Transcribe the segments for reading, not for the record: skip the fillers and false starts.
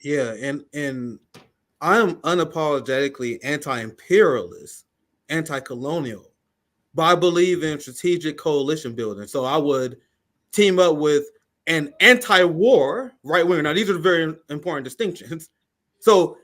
Yeah, and I'm unapologetically anti-imperialist, anti-colonial, but I believe in strategic coalition building. So I would team up with an anti-war right winger. Now these are very important distinctions. So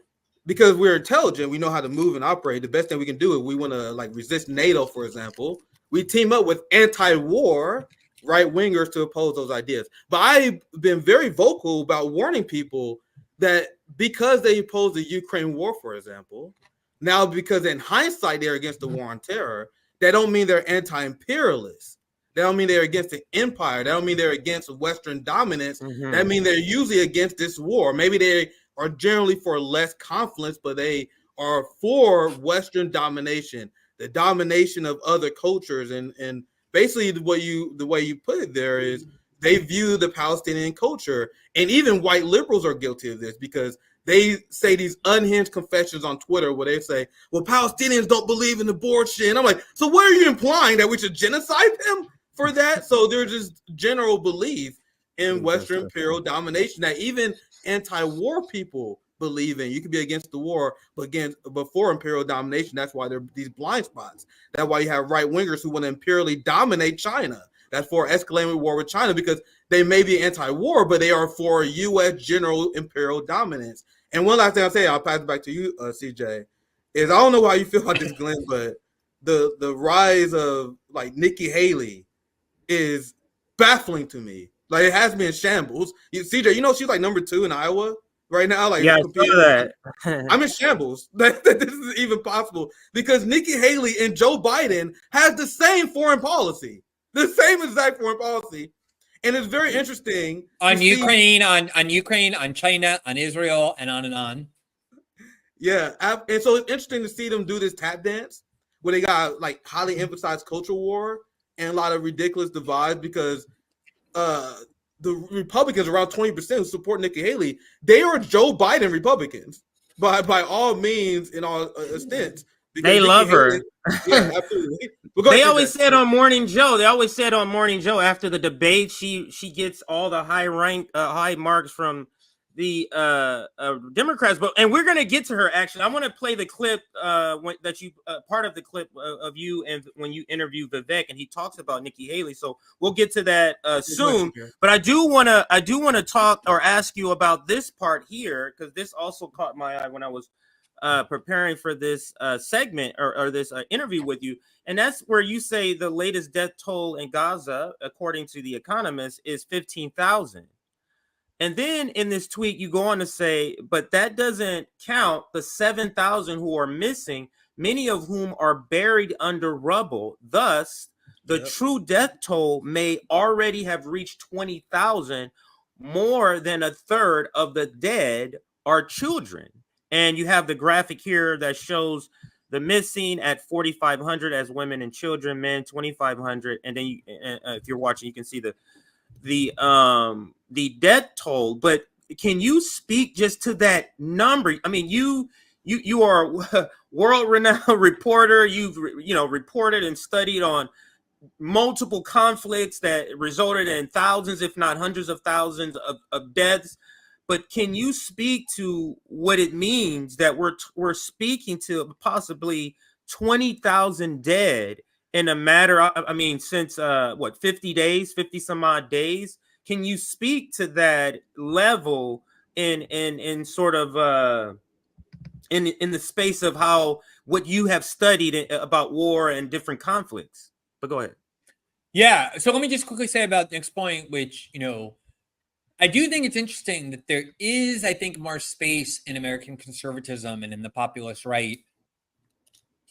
because we're intelligent, we know how to move and operate. The best thing we can do if we want to like resist NATO, for example, we team up with anti-war right wingers to oppose those ideas. But I've been very vocal about warning people that because they oppose the Ukraine war, for example, now because in hindsight they're against the war on terror, that don't mean they're anti-imperialists. That don't mean they're against the empire. That don't mean they're against Western dominance. That mean they're usually against this war. Maybe they are generally for less conflicts, but they are for Western domination, the domination of other cultures, and basically the way you put it there is they view the Palestinian culture, and even white liberals are guilty of this because they say these unhinged confessions on Twitter where they say, well, Palestinians don't believe in abortion. I'm like, so what are you implying? That we should genocide them for that? So there's just general belief in Western imperial domination that even anti-war people believe in. You can be against the war, but before imperial domination, that's why there are these blind spots. That's why you have right wingers who want to imperially dominate China. That's for escalating war with China because they may be anti-war, but they are for U.S. general imperial dominance. And one last thing I'll say, I'll pass it back to you, CJ, is I don't know how you feel about this, Glenn, but the rise of like Nikki Haley is baffling to me. Like it has me in shambles. CJ, you know she's like number 2 in Iowa right now. Like yeah, I saw that. I'm in shambles that this is even possible because Nikki Haley and Joe Biden has the same foreign policy, the same exact foreign policy, and it's very interesting on Ukraine, on Ukraine, on China, on Israel, and on and on. Yeah, and so it's interesting to see them do this tap dance where they got like highly emphasized cultural war and a lot of ridiculous divides because the Republicans, around 20% who support Nikki Haley, they are Joe Biden Republicans by all means in all extents. They Nikki love her. Yeah, absolutely. They always said on Morning Joe. They always said on Morning Joe after the debate, she gets all the high marks from the Democrats. And we're gonna get to her. Actually, I want to play the clip that you part of the clip of you and when you interview Vivek and he talks about Nikki Haley. So we'll get to that soon. But I do want to talk or ask you about this part here because this also caught my eye when I was preparing for this segment or this interview with you. And that's where you say the latest death toll in Gaza, according to The Economist, is 15,000. And then in this tweet, you go on to say, but that doesn't count the 7,000 who are missing, many of whom are buried under rubble. Thus, the true death toll may already have reached 20,000. More than a third of the dead are children. And you have the graphic here that shows the missing at 4,500 as women and children, men 2,500, and then if you're watching, you can see the death toll. But can you speak just to that number? I mean, you are a world-renowned reporter. You've reported and studied on multiple conflicts that resulted in thousands, if not hundreds of thousands of deaths. But can you speak to what it means that we're speaking to possibly 20,000 dead in a matter of, I mean, since 50 some odd days? Can you speak to that level in sort of in the space of how what you have studied about war and different conflicts? But go ahead. Yeah. So let me just quickly say about the next point, which, I do think it's interesting that there is, I think, more space in American conservatism and in the populist right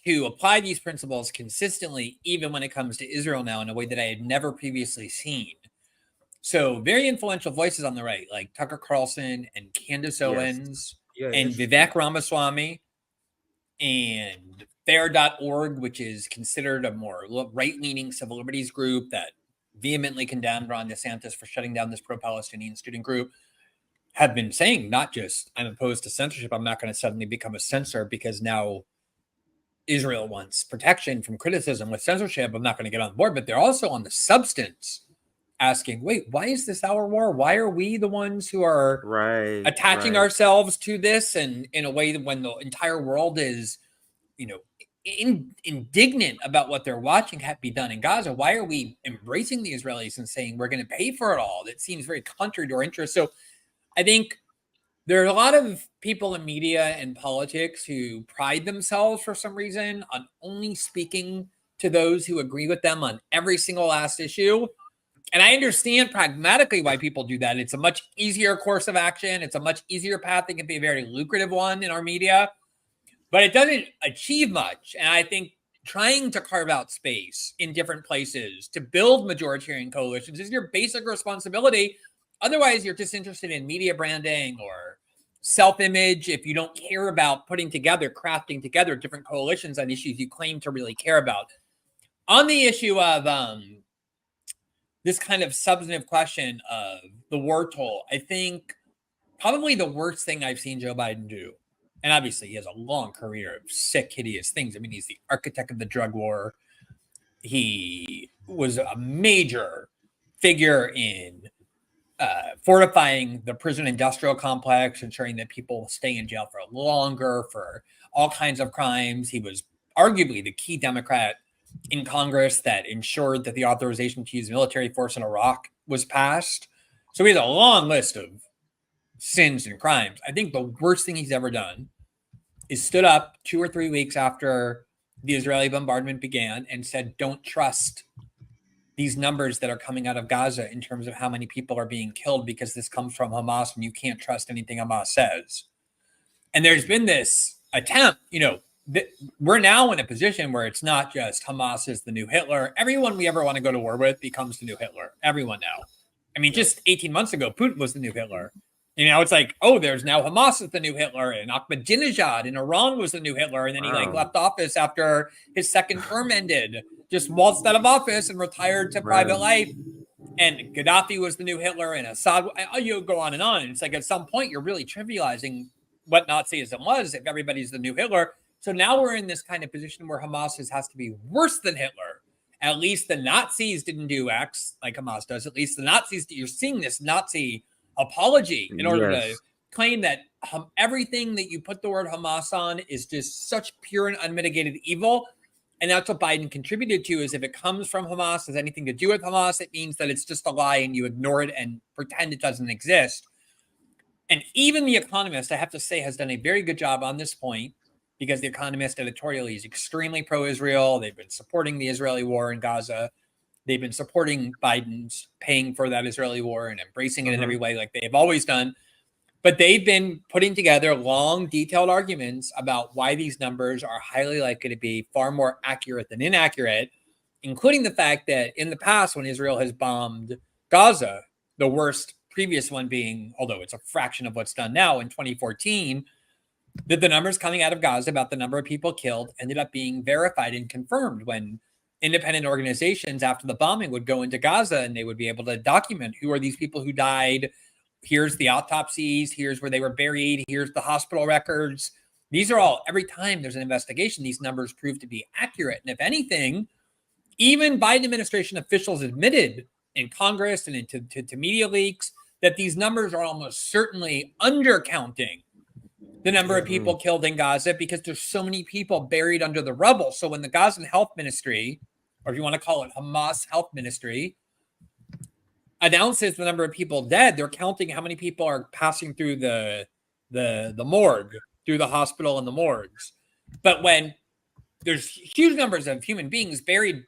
to apply these principles consistently, even when it comes to Israel now in a way that I had never previously seen. So very influential voices on the right, like Tucker Carlson and Candace Owens and Vivek Ramaswamy and Fair.org, which is considered a more right-leaning civil liberties group that vehemently condemned Ron DeSantis for shutting down this pro-Palestinian student group, have been saying not just I'm opposed to censorship, I'm not going to suddenly become a censor because now Israel wants protection from criticism with censorship, I'm not going to get on board, but they're also on the substance asking, wait, why is this our war? Why are we the ones who are attaching ourselves to this? And in a way that when the entire world is, indignant about what they're watching be done in Gaza, why are we embracing the Israelis and saying we're going to pay for it all? That seems very contrary to our interests. So I think there are a lot of people in media and politics who pride themselves for some reason on only speaking to those who agree with them on every single last issue. And I understand pragmatically why people do that. It's a much easier course of action. It's a much easier path. It can be a very lucrative one in our media, but it doesn't achieve much. And I think trying to carve out space in different places to build majoritarian coalitions is your basic responsibility. Otherwise, you're just interested in media branding or self-image if you don't care about crafting together different coalitions on issues you claim to really care about. On the issue of this kind of substantive question of the war toll, I think probably the worst thing I've seen Joe Biden do, and obviously he has a long career of sick, hideous things. I mean, he's the architect of the drug war. He was a major figure in fortifying the prison industrial complex, ensuring that people stay in jail for longer for all kinds of crimes. He was arguably the key Democrat in Congress that ensured that the authorization to use military force in Iraq was passed. So he has a long list of sins and crimes. I think the worst thing he's ever done is stood up 2 or 3 weeks after the Israeli bombardment began and said, don't trust these numbers that are coming out of Gaza in terms of how many people are being killed because this comes from Hamas and you can't trust anything Hamas says. And there's been this attempt, we're now in a position where it's not just Hamas is the new Hitler. Everyone we ever want to go to war with becomes the new Hitler. Everyone now. I mean, just 18 months ago, Putin was the new Hitler. It's like, oh, there's now Hamas is the new Hitler, and Ahmadinejad in Iran was the new Hitler, and then he left office after his second term ended, just waltzed out of office and retired to private life. And Gaddafi was the new Hitler, and Assad. You go on and on. And it's like at some point you're really trivializing what Nazism was if everybody's the new Hitler. So now we're in this kind of position where Hamas has to be worse than Hitler. At least the Nazis didn't do X like Hamas does. At least the Nazis, you're seeing this Nazi apology in order to claim that everything that you put the word Hamas on is just such pure and unmitigated evil. And that's what Biden contributed to, is if it comes from Hamas, has anything to do with Hamas, it means that it's just a lie and you ignore it and pretend it doesn't exist. And even The Economist, I have to say, has done a very good job on this point, because The Economist editorially is extremely pro-Israel. They've been supporting the Israeli war in Gaza. They've been supporting Biden's paying for that Israeli war and embracing it in every way like they've always done. But they've been putting together long, detailed arguments about why these numbers are highly likely to be far more accurate than inaccurate, including the fact that in the past, when Israel has bombed Gaza, the worst previous one being, although it's a fraction of what's done now, in 2014, that the numbers coming out of Gaza about the number of people killed ended up being verified and confirmed when independent organizations after the bombing would go into Gaza and they would be able to document who are these people who died. Here's the autopsies. Here's where they were buried. Here's the hospital records. These are all, every time there's an investigation, these numbers prove to be accurate. And if anything, even Biden administration officials admitted in Congress and into media leaks that these numbers are almost certainly undercounting the number of people killed in Gaza because there's so many people buried under the rubble. So when the Gazan Health Ministry, or if you want to call it Hamas Health Ministry, announces the number of people dead, they're counting how many people are passing through the morgue, through the hospital and the morgues. But when there's huge numbers of human beings buried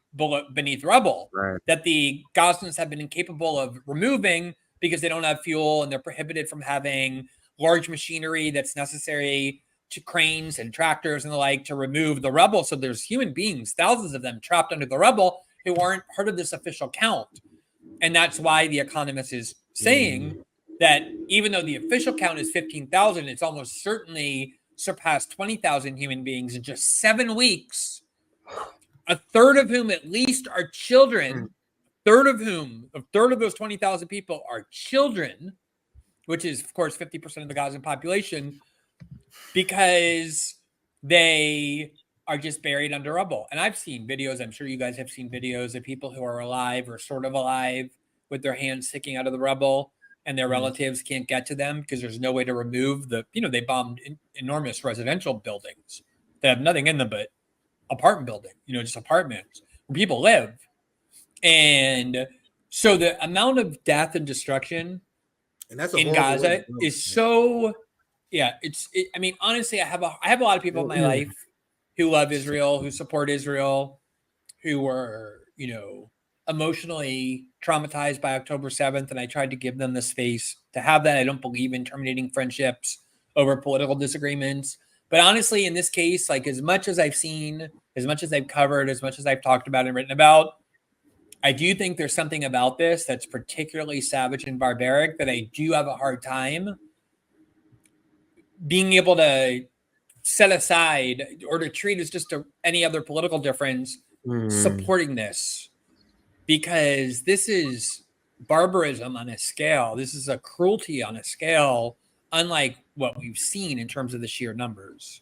beneath rubble that the Gazans have been incapable of removing because they don't have fuel and they're prohibited from having large machinery that's necessary to cranes and tractors and the like to remove the rubble. So there's human beings, thousands of them trapped under the rubble who aren't part of this official count. And that's why The Economist is saying that even though the official count is 15,000, it's almost certainly surpassed 20,000 human beings in just 7 weeks, a third of whom at least are children, a third of those 20,000 people are children, which is, of course, 50% of the Gazan population, because they are just buried under rubble. And I've seen videos, I'm sure you guys have seen videos of people who are alive or sort of alive with their hands sticking out of the rubble, and their relatives can't get to them because there's no way to remove they bombed enormous residential buildings that have nothing in them but apartment building, just apartments where people live. And so the amount of death and destruction And that's in Gaza is so, I mean, honestly, I have a lot of people in my life who love Israel, who support Israel, who were, emotionally traumatized by October 7th. And I tried to give them the space to have that. I don't believe in terminating friendships over political disagreements. But honestly, in this case, like as much as I've seen, as much as I've covered, as much as I've talked about and written about, I do think there's something about this that's particularly savage and barbaric that I do have a hard time being able to set aside or to treat as just any other political difference supporting this, because this is barbarism on a scale. This is a cruelty on a scale unlike what we've seen in terms of the sheer numbers.